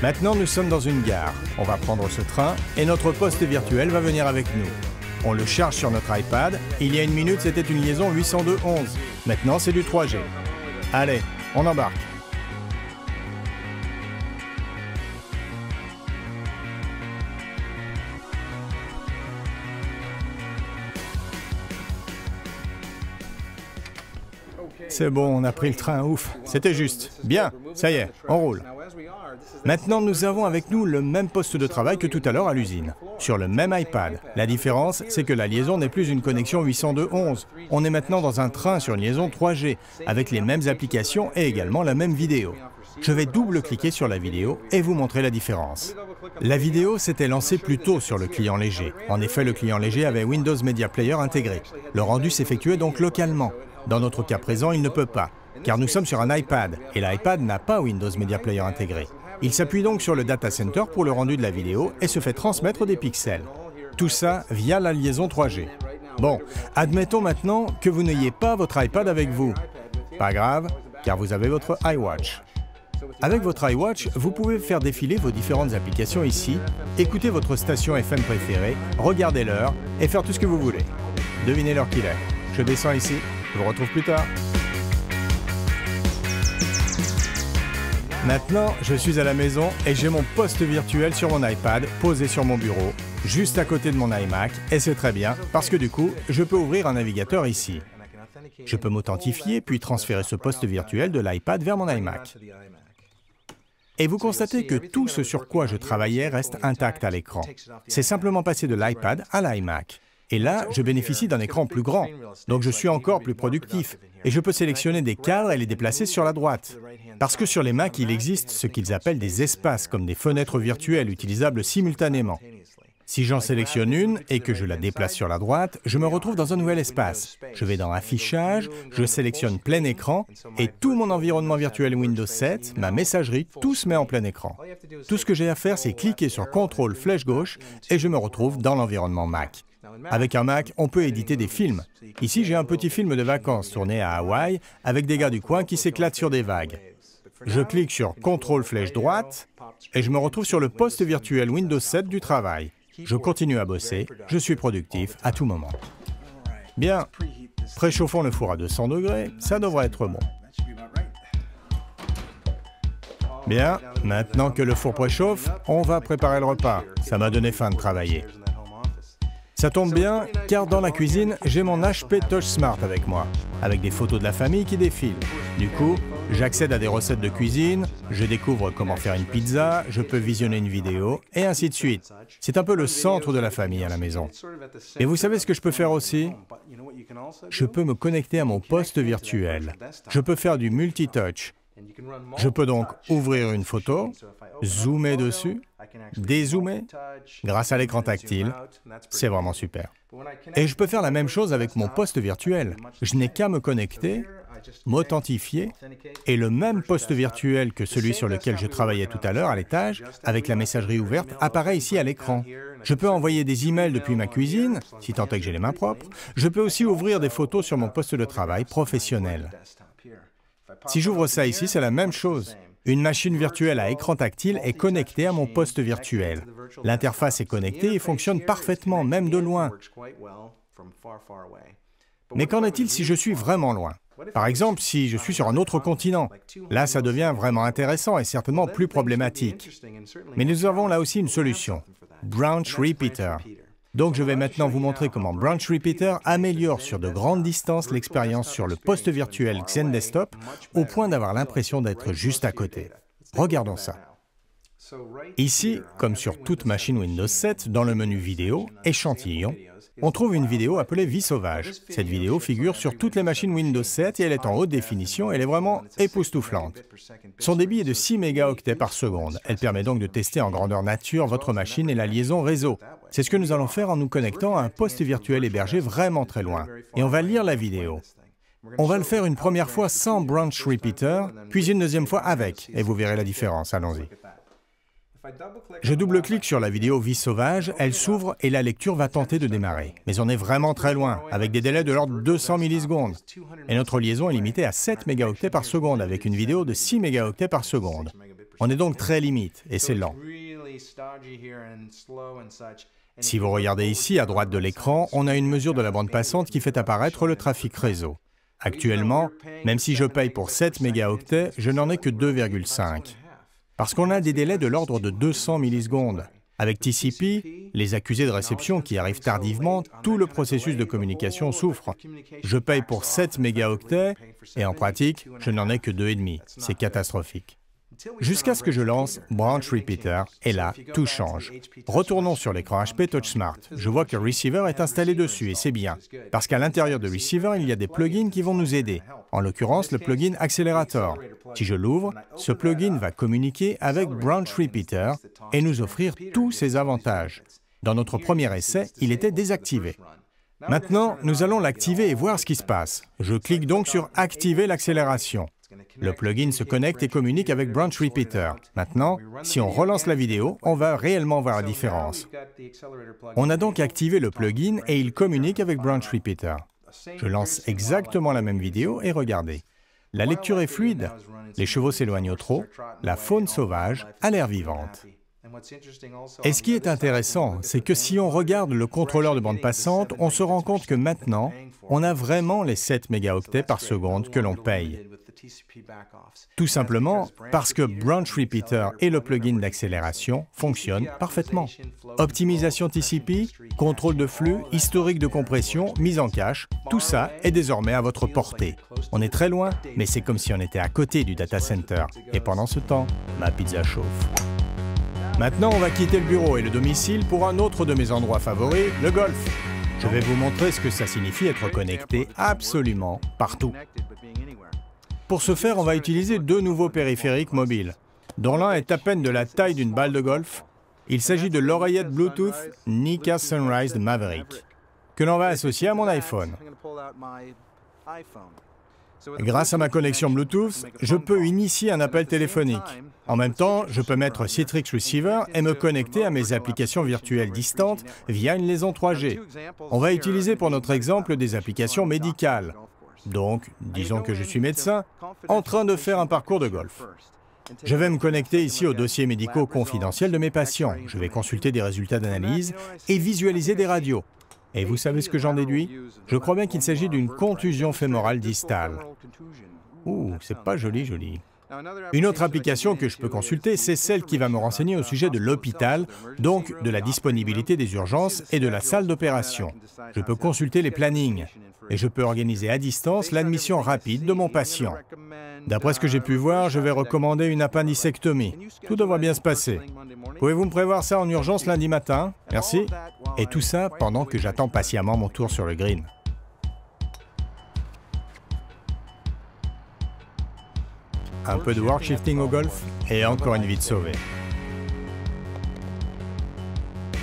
Maintenant, nous sommes dans une gare. On va prendre ce train et notre poste virtuel va venir avec nous. On le charge sur notre iPad. Il y a une minute, c'était une liaison 802.11. Maintenant, c'est du 3G. Allez, on embarque. C'est bon, on a pris le train, ouf. C'était juste. Bien, ça y est, on roule. Maintenant, nous avons avec nous le même poste de travail que tout à l'heure à l'usine, sur le même iPad. La différence, c'est que la liaison n'est plus une connexion 802.11. On est maintenant dans un train sur une liaison 3G, avec les mêmes applications et également la même vidéo. Je vais double-cliquer sur la vidéo et vous montrer la différence. La vidéo s'était lancée plus tôt sur le client léger. En effet, le client léger avait Windows Media Player intégré. Le rendu s'effectuait donc localement. Dans notre cas présent, il ne peut pas, car nous sommes sur un iPad, et l'iPad n'a pas Windows Media Player intégré. Il s'appuie donc sur le data center pour le rendu de la vidéo et se fait transmettre des pixels. Tout ça via la liaison 3G. Bon, admettons maintenant que vous n'ayez pas votre iPad avec vous. Pas grave, car vous avez votre iWatch. Avec votre iWatch, vous pouvez faire défiler vos différentes applications ici, écouter votre station FM préférée, regarder l'heure et faire tout ce que vous voulez. Devinez l'heure qu'il est. Je descends ici, je vous retrouve plus tard. Maintenant, je suis à la maison et j'ai mon poste virtuel sur mon iPad posé sur mon bureau, juste à côté de mon iMac, et c'est très bien parce que du coup, je peux ouvrir un navigateur ici. Je peux m'authentifier puis transférer ce poste virtuel de l'iPad vers mon iMac. Et vous constatez que tout ce sur quoi je travaillais reste intact à l'écran. C'est simplement passé de l'iPad à l'iMac. Et là, je bénéficie d'un écran plus grand, donc je suis encore plus productif. Et je peux sélectionner des cadres et les déplacer sur la droite. Parce que sur les Mac, il existe ce qu'ils appellent des espaces, comme des fenêtres virtuelles utilisables simultanément. Si j'en sélectionne une et que je la déplace sur la droite, je me retrouve dans un nouvel espace. Je vais dans Affichage, je sélectionne plein écran et tout mon environnement virtuel Windows 7, ma messagerie, tout se met en plein écran. Tout ce que j'ai à faire, c'est cliquer sur CTRL flèche gauche et je me retrouve dans l'environnement Mac. Avec un Mac, on peut éditer des films. Ici, j'ai un petit film de vacances tourné à Hawaï avec des gars du coin qui s'éclatent sur des vagues. Je clique sur CTRL flèche droite et je me retrouve sur le poste virtuel Windows 7 du travail. Je continue à bosser, je suis productif à tout moment. Bien, préchauffons le four à 200 degrés, ça devrait être bon. Bien, maintenant que le four préchauffe, on va préparer le repas. Ça m'a donné faim de travailler. Ça tombe bien, car dans la cuisine, j'ai mon HP Touch Smart avec moi, avec des photos de la famille qui défilent. Du coup, j'accède à des recettes de cuisine, je découvre comment faire une pizza, je peux visionner une vidéo, et ainsi de suite. C'est un peu le centre de la famille à la maison. Et vous savez ce que je peux faire aussi? Je peux me connecter à mon poste virtuel. Je peux faire du multitouch. Je peux donc ouvrir une photo, zoomer dessus, dézoomer, grâce à l'écran tactile. C'est vraiment super. Et je peux faire la même chose avec mon poste virtuel. Je n'ai qu'à me connecter, m'authentifier, et le même poste virtuel que celui sur lequel je travaillais tout à l'heure à l'étage, avec la messagerie ouverte, apparaît ici à l'écran. Je peux envoyer des emails depuis ma cuisine, si tant est que j'ai les mains propres. Je peux aussi ouvrir des photos sur mon poste de travail professionnel. Si j'ouvre ça ici, c'est la même chose. Une machine virtuelle à écran tactile est connectée à mon poste virtuel. L'interface est connectée et fonctionne parfaitement, même de loin. Mais qu'en est-il si je suis vraiment loin? Par exemple, si je suis sur un autre continent. Là, ça devient vraiment intéressant et certainement plus problématique. Mais nous avons là aussi une solution. Branch Repeater. Donc je vais maintenant vous montrer comment Branch Repeater améliore sur de grandes distances l'expérience sur le poste virtuel XenDesktop au point d'avoir l'impression d'être juste à côté. Regardons ça. Ici, comme sur toute machine Windows 7, dans le menu Vidéo, Échantillon, on trouve une vidéo appelée Vie sauvage. Cette vidéo figure sur toutes les machines Windows 7 et elle est en haute définition et elle est vraiment époustouflante. Son débit est de 6 mégaoctets par seconde. Elle permet donc de tester en grandeur nature votre machine et la liaison réseau. C'est ce que nous allons faire en nous connectant à un poste virtuel hébergé vraiment très loin. Et on va lire la vidéo. On va le faire une première fois sans Branch Repeater, puis une deuxième fois avec, et vous verrez la différence. Allons-y. Je double-clique sur la vidéo Vie sauvage, elle s'ouvre et la lecture va tenter de démarrer. Mais on est vraiment très loin, avec des délais de l'ordre de 200 millisecondes. Et notre liaison est limitée à 7 mégaoctets par seconde, avec une vidéo de 6 mégaoctets par seconde. On est donc très limite et c'est lent. Si vous regardez ici, à droite de l'écran, on a une mesure de la bande passante qui fait apparaître le trafic réseau. Actuellement, même si je paye pour 7 mégaoctets, je n'en ai que 2,5. Parce qu'on a des délais de l'ordre de 200 millisecondes. Avec TCP, les accusés de réception qui arrivent tardivement, tout le processus de communication souffre. Je paye pour 7 mégaoctets et en pratique, je n'en ai que 2,5. C'est catastrophique. Jusqu'à ce que je lance Branch Repeater, et là, tout change. Retournons sur l'écran HP TouchSmart. Je vois que Receiver est installé dessus, et c'est bien. Parce qu'à l'intérieur de Receiver, il y a des plugins qui vont nous aider. En l'occurrence, le plugin Accelerator. Si je l'ouvre, ce plugin va communiquer avec Branch Repeater et nous offrir tous ses avantages. Dans notre premier essai, il était désactivé. Maintenant, nous allons l'activer et voir ce qui se passe. Je clique donc sur « Activer l'accélération ». Le plugin se connecte et communique avec Branch Repeater. Maintenant, si on relance la vidéo, on va réellement voir la différence. On a donc activé le plugin et il communique avec Branch Repeater. Je lance exactement la même vidéo et regardez. La lecture est fluide, les chevaux s'éloignent au trot, la faune sauvage a l'air vivante. Et ce qui est intéressant, c'est que si on regarde le contrôleur de bande passante, on se rend compte que maintenant, on a vraiment les 7 mégaoctets par seconde que l'on paye. Tout simplement parce que Branch Repeater et le plugin d'accélération fonctionnent parfaitement. Optimisation TCP, contrôle de flux, historique de compression, mise en cache, tout ça est désormais à votre portée. On est très loin, mais c'est comme si on était à côté du data center. Et pendant ce temps, ma pizza chauffe. Maintenant, on va quitter le bureau et le domicile pour un autre de mes endroits favoris, le golf. Je vais vous montrer ce que ça signifie être connecté absolument partout. Pour ce faire, on va utiliser deux nouveaux périphériques mobiles, dont l'un est à peine de la taille d'une balle de golf. Il s'agit de l'oreillette Bluetooth Nikka Sunrise de Maverick, que l'on va associer à mon iPhone. Grâce à ma connexion Bluetooth, je peux initier un appel téléphonique. En même temps, je peux mettre Citrix Receiver et me connecter à mes applications virtuelles distantes via une liaison 3G. On va utiliser pour notre exemple des applications médicales. Donc, disons que je suis médecin, en train de faire un parcours de golf. Je vais me connecter ici aux dossiers médicaux confidentiels de mes patients. Je vais consulter des résultats d'analyse et visualiser des radios. Et vous savez ce que j'en déduis? Je crois bien qu'il s'agit d'une contusion fémorale distale. Ouh, c'est pas joli, joli. Une autre application que je peux consulter, c'est celle qui va me renseigner au sujet de l'hôpital, donc de la disponibilité des urgences et de la salle d'opération. Je peux consulter les plannings et je peux organiser à distance l'admission rapide de mon patient. D'après ce que j'ai pu voir, je vais recommander une appendicectomie. Tout devrait bien se passer. Pouvez-vous me prévoir ça en urgence lundi matin? Merci. Et tout ça pendant que j'attends patiemment mon tour sur le green. Un peu de work shifting au golf et encore une vie de sauvée.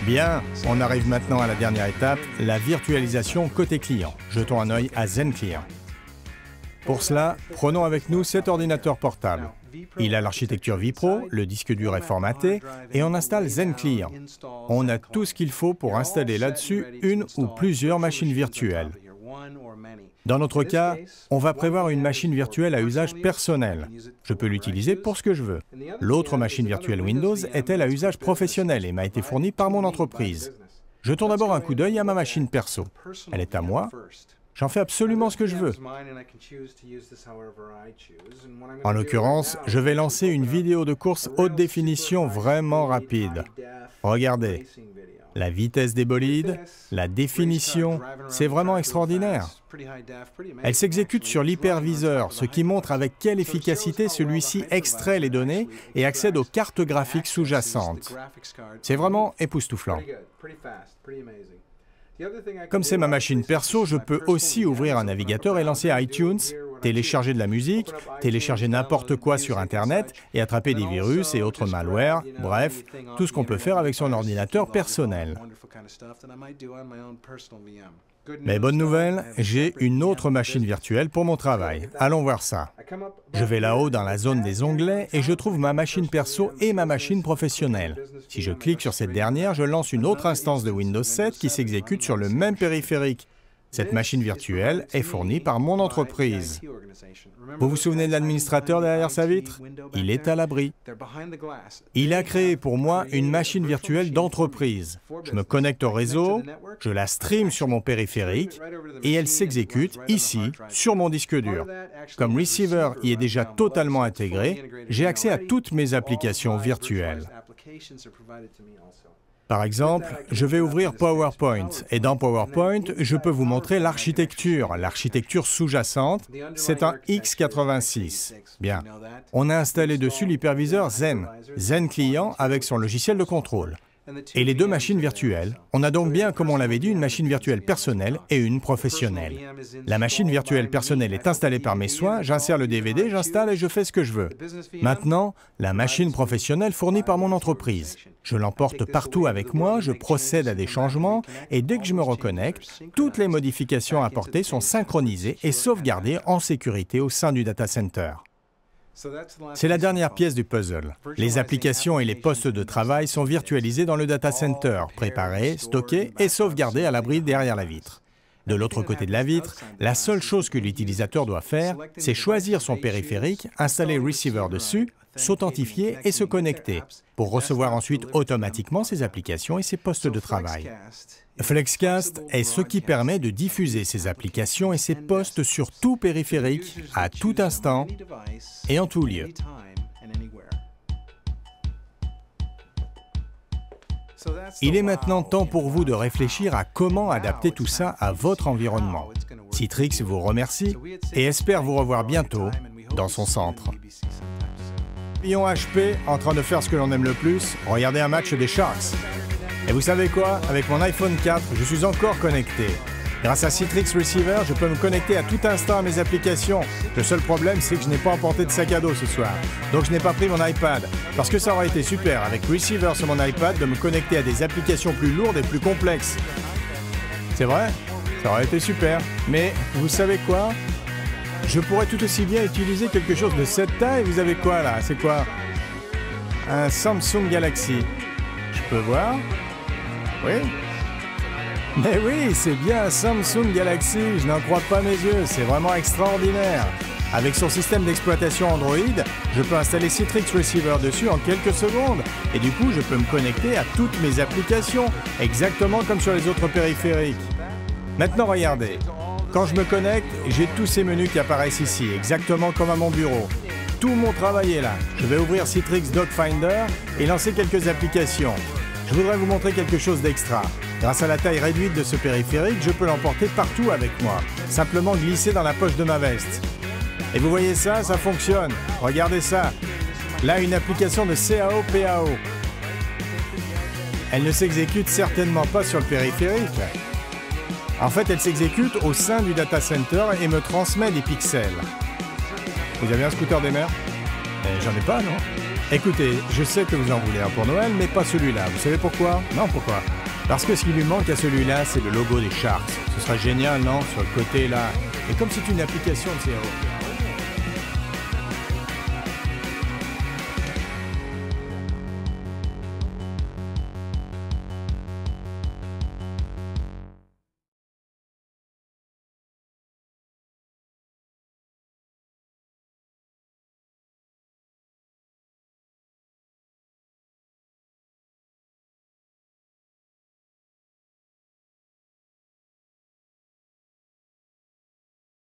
Bien, on arrive maintenant à la dernière étape, la virtualisation côté client. Jetons un œil à ZenClear. Pour cela, prenons avec nous cet ordinateur portable. Il a l'architecture vPro, le disque dur est formaté et on installe ZenClear. On a tout ce qu'il faut pour installer là-dessus une ou plusieurs machines virtuelles. Dans notre cas, on va prévoir une machine virtuelle à usage personnel. Je peux l'utiliser pour ce que je veux. L'autre machine virtuelle Windows est-elle à usage professionnel et m'a été fournie par mon entreprise. Jetons d'abord un coup d'œil à ma machine perso. Elle est à moi. J'en fais absolument ce que je veux. En l'occurrence, je vais lancer une vidéo de course haute définition vraiment rapide. Regardez. La vitesse des bolides, la définition, c'est vraiment extraordinaire. Elle s'exécute sur l'hyperviseur, ce qui montre avec quelle efficacité celui-ci extrait les données et accède aux cartes graphiques sous-jacentes. C'est vraiment époustouflant. Comme c'est ma machine perso, je peux aussi ouvrir un navigateur et lancer iTunes, télécharger de la musique, télécharger n'importe quoi sur Internet et attraper des virus et autres malwares, bref, tout ce qu'on peut faire avec son ordinateur personnel. Mais bonne nouvelle, j'ai une autre machine virtuelle pour mon travail. Allons voir ça. Je vais là-haut dans la zone des onglets et je trouve ma machine perso et ma machine professionnelle. Si je clique sur cette dernière, je lance une autre instance de Windows 7 qui s'exécute sur le même périphérique. Cette machine virtuelle est fournie par mon entreprise. Vous vous souvenez de l'administrateur derrière sa vitre? Il est à l'abri. Il a créé pour moi une machine virtuelle d'entreprise. Je me connecte au réseau, je la stream sur mon périphérique et elle s'exécute ici, sur mon disque dur. Comme Receiver y est déjà totalement intégré, j'ai accès à toutes mes applications virtuelles. Par exemple, je vais ouvrir PowerPoint et dans PowerPoint, je peux vous montrer l'architecture sous-jacente, c'est un x86. Bien. On a installé dessus l'hyperviseur Zen, Zen Client avec son logiciel de contrôle. Et les deux machines virtuelles, on a donc bien, comme on l'avait dit, une machine virtuelle personnelle et une professionnelle. La machine virtuelle personnelle est installée par mes soins, j'insère le DVD, j'installe et je fais ce que je veux. Maintenant, la machine professionnelle fournie par mon entreprise. Je l'emporte partout avec moi, je procède à des changements et dès que je me reconnecte, toutes les modifications apportées sont synchronisées et sauvegardées en sécurité au sein du data center. C'est la dernière pièce du puzzle. Les applications et les postes de travail sont virtualisés dans le data center, préparés, stockés et sauvegardés à l'abri derrière la vitre. De l'autre côté de la vitre, la seule chose que l'utilisateur doit faire, c'est choisir son périphérique, installer Receiver dessus, s'authentifier et se connecter, pour recevoir ensuite automatiquement ses applications et ses postes de travail. FlexCast est ce qui permet de diffuser ces applications et ces postes sur tout périphérique, à tout instant et en tout lieu. Il est maintenant temps pour vous de réfléchir à comment adapter tout ça à votre environnement. Citrix vous remercie et espère vous revoir bientôt dans son centre. Lion HP en train de faire ce que l'on aime le plus, regarder un match des Sharks. Et vous savez quoi? Avec mon iPhone 4, je suis encore connecté. Grâce à Citrix Receiver, je peux me connecter à tout instant à mes applications. Le seul problème, c'est que je n'ai pas emporté de sac à dos ce soir. Donc je n'ai pas pris mon iPad. Parce que ça aurait été super, avec Receiver sur mon iPad, de me connecter à des applications plus lourdes et plus complexes. C'est vrai? Ça aurait été super. Mais vous savez quoi? Je pourrais tout aussi bien utiliser quelque chose de cette taille. Vous avez quoi là? C'est quoi? Un Samsung Galaxy. Je peux voir? Oui? Mais oui, c'est bien un Samsung Galaxy, je n'en crois pas mes yeux, c'est vraiment extraordinaire. Avec son système d'exploitation Android, je peux installer Citrix Receiver dessus en quelques secondes. Et du coup, je peux me connecter à toutes mes applications, exactement comme sur les autres périphériques. Maintenant, regardez. Quand je me connecte, j'ai tous ces menus qui apparaissent ici, exactement comme à mon bureau. Tout mon travail est là. Je vais ouvrir Citrix Doc Finder et lancer quelques applications. Je voudrais vous montrer quelque chose d'extra. Grâce à la taille réduite de ce périphérique, je peux l'emporter partout avec moi. Simplement glisser dans la poche de ma veste. Et vous voyez ça, ça fonctionne. Regardez ça. Là, une application de CAO-PAO. Elle ne s'exécute certainement pas sur le périphérique. En fait, elle s'exécute au sein du data center et me transmet des pixels. Vous avez un scooter des mers? J'en ai pas, non? Écoutez, je sais que vous en voulez un pour Noël, mais pas celui-là. Vous savez pourquoi? Non, pourquoi? Parce que ce qui lui manque à celui-là, c'est le logo des Sharks. Ce serait génial, non? Sur le côté, là. Et comme c'est une application de CAO.